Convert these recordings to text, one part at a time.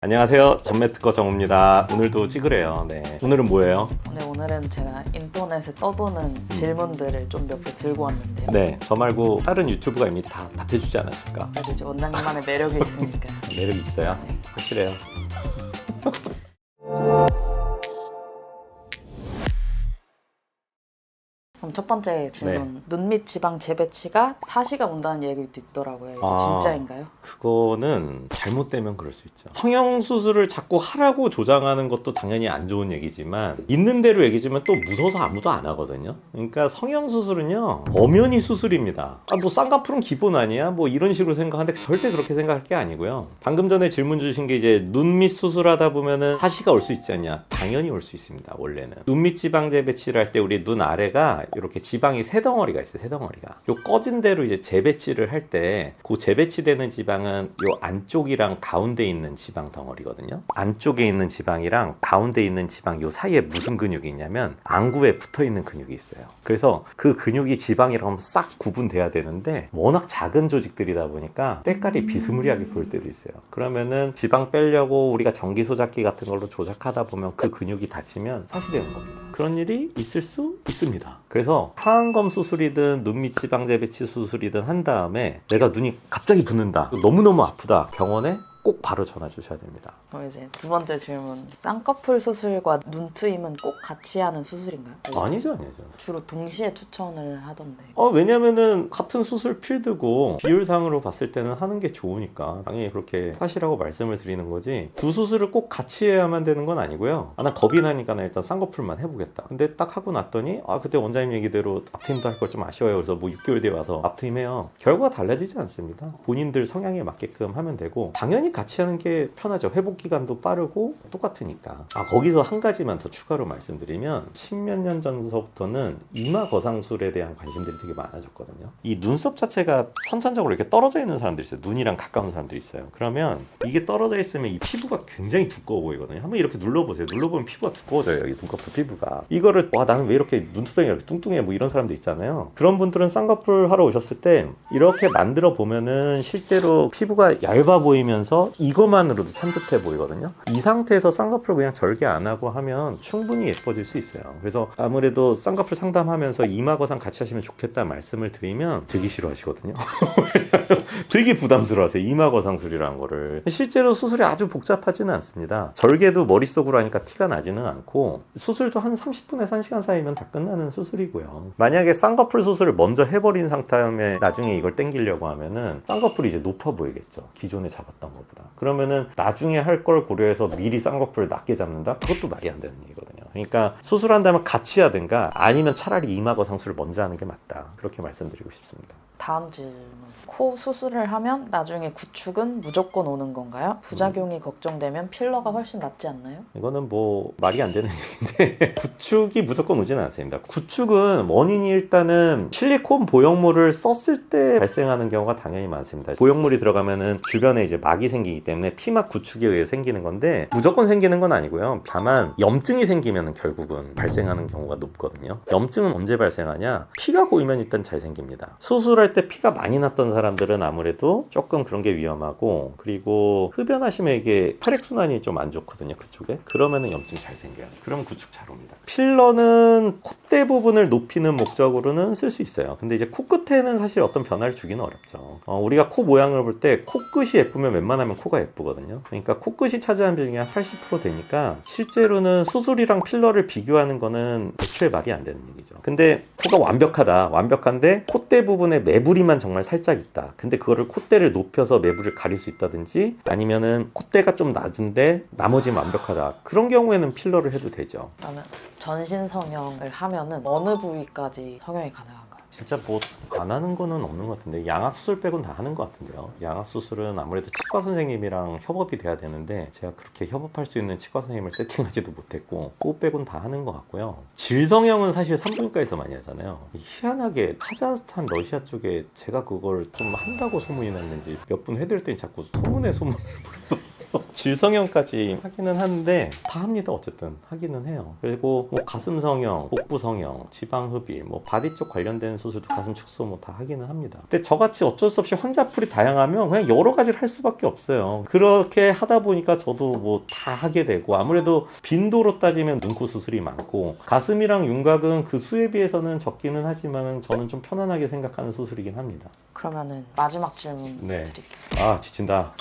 안녕하세요. 전매특허 정우입니다. 오늘도 찍으래요. 네. 오늘은 뭐예요? 오늘은 제가 인터넷에 떠도는 질문들을 좀 몇 개 들고 왔는데요. 네. 저 말고 다른 유튜브가 이미 다 답해주지 않았을까? 그래도 이제 원장님만의 매력이 있으니까. 매력이 있어요? 네. 확실해요. 그럼 첫 번째 질문. 눈 밑 지방 재배치가 사시가 온다는 얘기도 있더라고요. 이거 진짜인가요? 그거는 잘못되면 그럴 수 있죠. 성형수술을 자꾸 하라고 조장하는 것도 당연히 안 좋은 얘기지만 있는 대로 얘기해주면 또 무서워서 아무도 안 하거든요. 그러니까 성형수술은요 엄연히 수술입니다. 뭐 쌍꺼풀은 기본 아니야? 뭐 이런 식으로 생각하는데 절대 그렇게 생각할 게 아니고요. 방금 전에 질문 주신 게 이제 눈 밑 수술하다 보면은 사시가 올 수 있지 않냐? 당연히 올 수 있습니다. 원래는 눈 밑 지방 재배치를 할 때 우리 눈 아래가 이렇게 지방이 세 덩어리가 있어요. 세 덩어리가. 요 꺼진 대로 이제 재배치를 할 때 그 재배치되는 지방은 요 안쪽이랑 가운데 있는 지방 덩어리거든요. 안쪽에 있는 지방이랑 가운데 있는 지방 요 사이에 무슨 근육이 있냐면 안구에 붙어 있는 근육이 있어요. 그래서 그 근육이 지방이랑 싹 구분돼야 되는데 워낙 작은 조직들이다 보니까 때깔이 비스무리하게 보일 때도 있어요. 그러면은 지방 빼려고 우리가 전기 소작기 같은 걸로 조작하다 보면 그 근육이 다치면 사실되는 겁니다. 그런 일이 있을 수 있습니다. 그래서 하안검 수술이든 눈 밑 지방 재배치 수술이든 한 다음에 내가 눈이 갑자기 붓는다, 너무너무 아프다, 병원에 꼭 바로 전화 주셔야 됩니다. 그럼 이제 두 번째 질문. 쌍꺼풀 수술과 눈 트임은 꼭 같이 하는 수술인가요? 아니죠. 주로 동시에 추천을 하던데. 왜냐면은 같은 수술 필드고 비율상으로 봤을 때는 하는 게 좋으니까 당연히 그렇게 하시라고 말씀을 드리는 거지, 두 수술을 꼭 같이 해야만 되는 건 아니고요. 난 겁이 나니까 나 일단 쌍꺼풀만 해보겠다. 근데 딱 하고 났더니 그때 원장님 얘기대로 앞트임도 할 걸 좀 아쉬워요. 그래서 뭐 6개월 뒤에 와서 앞트임 해요. 결과가 달라지지 않습니다. 본인들 성향에 맞게끔 하면 되고 당연히 같이 하는 게 편하죠. 회복 기간도 빠르고 똑같으니까. 거기서 한 가지만 더 추가로 말씀드리면 10몇 년 전서부터는 이마 거상술에 대한 관심들이 되게 많아졌거든요. 이 눈썹 자체가 선천적으로 이렇게 떨어져 있는 사람들이 있어요. 눈이랑 가까운 사람들이 있어요. 그러면 이게 떨어져 있으면 이 피부가 굉장히 두꺼워 보이거든요. 한번 이렇게 눌러보세요. 눌러보면 피부가 두꺼워져요. 이 눈꺼풀 피부가. 이거를 나는 왜 이렇게 눈두덩이가 이렇게 뚱뚱해, 뭐 이런 사람들 있잖아요. 그런 분들은 쌍꺼풀 하러 오셨을 때 이렇게 만들어 보면은 실제로 피부가 얇아 보이면서 이것만으로도 산뜻해 보이거든요. 이 상태에서 쌍꺼풀 그냥 절개 안 하고 하면 충분히 예뻐질 수 있어요. 그래서 아무래도 쌍꺼풀 상담하면서 이마 거상 같이 하시면 좋겠다 말씀을 드리면 되게 싫어하시거든요. 되게 부담스러워하세요. 이마 거상술이라는 거를. 실제로 수술이 아주 복잡하지는 않습니다. 절개도 머릿속으로 하니까 티가 나지는 않고 수술도 한 30분에서 1시간 사이면 다 끝나는 수술이고요. 만약에 쌍꺼풀 수술을 먼저 해버린 상태에 나중에 이걸 땡기려고 하면은 쌍꺼풀이 이제 높아 보이겠죠. 기존에 잡았던 것보다. 그러면은 나중에 할 걸 고려해서 미리 쌍꺼풀을 낮게 잡는다? 그것도 말이 안 되는 얘기거든요. 그러니까 수술한다면 같이 하든가 아니면 차라리 이마 거상술을 먼저 하는 게 맞다. 그렇게 말씀드리고 싶습니다. 다음 질문. 코 수술을 하면 나중에 구축은 무조건 오는 건가요? 부작용이 걱정되면 필러가 훨씬 낫지 않나요? 이거는 뭐 말이 안 되는 얘기인데 구축이 무조건 오지는 않습니다. 구축은 원인이 일단은 실리콘 보형물을 썼을 때 발생하는 경우가 당연히 많습니다. 보형물이 들어가면은 주변에 이제 막이 생기기 때문에 피막 구축에 의해 생기는 건데 무조건 생기는 건 아니고요. 다만 염증이 생기면 결국은 발생하는 경우가 높거든요. 염증은 언제 발생하냐? 피가 고이면 일단 잘 생깁니다. 수술할 때 피가 많이 났던 사람들은 아무래도 조금 그런 게 위험하고, 그리고 흡연하시면 이게 혈액순환이 좀 안 좋거든요. 그쪽에. 그러면은 염증 잘 생겨요. 그럼 구축 잘 옵니다. 필러는 콧대 부분을 높이는 목적으로는 쓸 수 있어요. 근데 이제 코끝에는 사실 어떤 변화를 주기는 어렵죠. 우리가 코 모양을 볼 때 코끝이 예쁘면 웬만하면 코가 예쁘거든요. 그러니까 코끝이 차지하는 비중이 한 80% 되니까 실제로는 수술이랑 필러를 비교하는 거는 애초에 말이 안 되는 얘기죠. 근데 코가 완벽한데 콧대 부분에 매부리만 정말 살짝 있다. 근데 그거를 콧대를 높여서 매부리를 가릴 수 있다든지, 아니면은 콧대가 좀 낮은데 나머지는 완벽하다. 그런 경우에는 필러를 해도 되죠. 나는 전신 성형을 하면은 어느 부위까지 성형이 가능한가요? 진짜 뭐 안 하는 거는 없는 것 같은데, 양악 수술 빼곤 다 하는 것 같은데요. 양악 수술은 아무래도 치과 선생님이랑 협업이 돼야 되는데 제가 그렇게 협업할 수 있는 치과 선생님을 세팅하지도 못했고, 그거 빼곤 다 하는 것 같고요. 질성형은 사실 산부인과에서 많이 하잖아요. 희한하게 카자흐스탄, 러시아 쪽에 제가 그걸 좀 한다고 소문이 났는지 몇 분 해드렸더니 자꾸 소문에 소문을 부려서 질성형까지 하기는 하는데 다 합니다. 어쨌든 하기는 해요. 그리고 뭐 가슴 성형, 복부 성형, 지방 흡입, 뭐 바디 쪽 관련된 수술도 가슴 축소 뭐 다 하기는 합니다. 근데 저같이 어쩔 수 없이 환자풀이 다양하면 그냥 여러 가지를 할 수밖에 없어요. 그렇게 하다 보니까 저도 뭐 다 하게 되고, 아무래도 빈도로 따지면 눈코 수술이 많고 가슴이랑 윤곽은 그 수에 비해서는 적기는 하지만 저는 좀 편안하게 생각하는 수술이긴 합니다. 그러면은 마지막 질문 네. 드릴게요. 아, 지친다.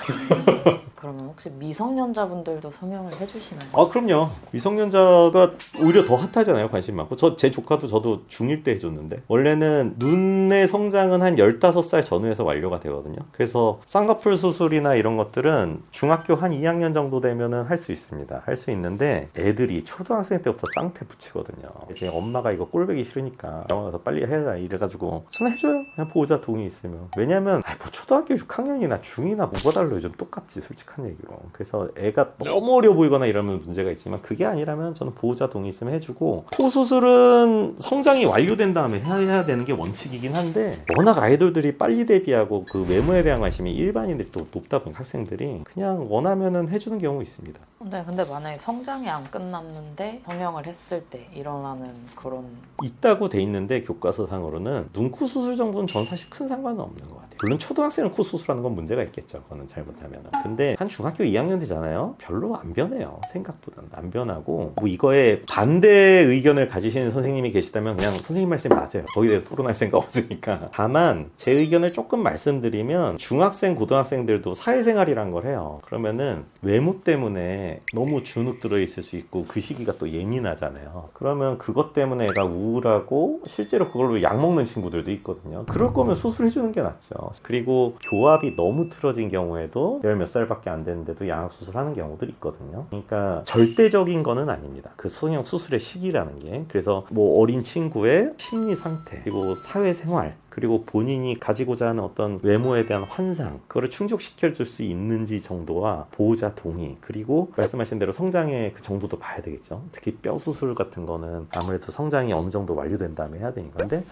그러면 혹시 미성년자분들도 성형을 해주시나요? 아, 그럼요. 미성년자가 오히려 더 핫하잖아요. 관심 많고. 제 조카도 저도 중1 때 해줬는데, 원래는 눈의 성장은 한 15살 전후에서 완료가 되거든요. 그래서 쌍꺼풀 수술이나 이런 것들은 중학교 한 2학년 정도 되면은 할 수 있습니다. 할 수 있는데 애들이 초등학생 때부터 쌍태 붙이거든요. 이제 엄마가 이거 꼴보기 싫으니까 병원 가서 빨리 해라 이래가지고 저는 해줘요. 그냥 보호자 동의 있으면. 왜냐면 뭐 초등학교 6학년이나 중이나 뭐가 달라요. 좀 똑같지, 솔직한 얘기로. 그래서 애가 너무 어려 보이거나 이러면 문제가 있지만, 그게 아니라면 저는 보호자 동의 있으면 해주고, 코 수술은 성장이 완료된 다음에 해야 되는 게 원칙이긴 한데, 워낙 아이돌들이 빨리 데뷔하고 그 외모에 대한 관심이 일반인들이 또 높다 보니까 학생들이 그냥 원하면은 해주는 경우 있습니다. 네, 근데 만약에 성장이 안 끝났는데 성형을 했을 때 일어나는 그런 있다고 돼 있는데, 교과서상으로는 눈코 수술 정도는 전 사실 큰 상관은 없는 것 같아요. 물론 초등학생은 코 수술하는 건 문제가 있겠죠. 그거는 잘못하면. 근데 한 중학교 2학년 되잖아요. 별로 안 변해요. 생각보다는 안 변하고, 뭐 이거에 반대 의견을 가지시는 선생님이 계시다면 그냥 선생님 말씀이 맞아요. 거기에 대해서 토론할 생각 없으니까. 다만 제 의견을 조금 말씀드리면, 중학생, 고등학생들도 사회생활이란 걸 해요. 그러면은 외모 때문에 너무 주눅 들어 있을 수 있고, 그 시기가 또 예민하잖아요. 그러면 그것 때문에 애가 우울하고 실제로 그걸로 약 먹는 친구들도 있거든요. 그럴 거면 수술해주는 게 낫죠. 그리고 교합이 너무 틀어진 경우에도 10몇 살밖에 안 됐는데도 양악 수술하는 경우들이 있거든요. 그러니까 절대적인 거는 아닙니다. 그 성형 수술의 시기라는 게. 그래서 뭐 어린 친구의 심리 상태, 그리고 사회생활, 그리고 본인이 가지고자 하는 어떤 외모에 대한 환상, 그거를 충족시켜 줄 수 있는지 정도와 보호자 동의, 그리고 말씀하신 대로 성장의 그 정도도 봐야 되겠죠. 특히 뼈 수술 같은 거는 아무래도 성장이 어느 정도 완료된 다음에 해야 되니까. 근데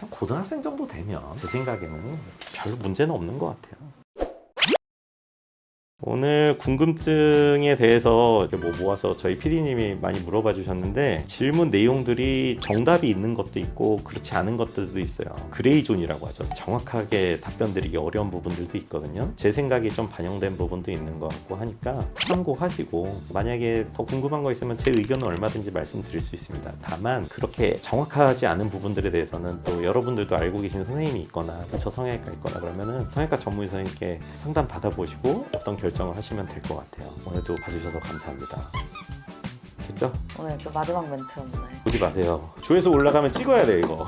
한 고등학생 정도 되면 제 생각에는 별로 문제는 없는 것 같아요. 오늘 궁금증에 대해서 이제 뭐 모아서 저희 PD님이 많이 물어봐 주셨는데, 질문 내용들이 정답이 있는 것도 있고 그렇지 않은 것들도 있어요. 그레이 존이라고 하죠. 정확하게 답변 드리기 어려운 부분들도 있거든요. 제 생각이 좀 반영된 부분도 있는 것 같고 하니까 참고하시고, 만약에 더 궁금한 거 있으면 제 의견은 얼마든지 말씀드릴 수 있습니다. 다만 그렇게 정확하지 않은 부분들에 대해서는 또 여러분들도 알고 계신 선생님이 있거나 저 성형외과 있거나 그러면은 성형외과 전문의 선생님께 상담 받아보시고 어떤 결정을 하시면 될 것 같아요. 오늘도 봐주셔서 감사합니다. 됐죠? 오늘 그 마지막 멘트 없나요? 보지 마세요. 조회수 올라가면 찍어야 돼 이거.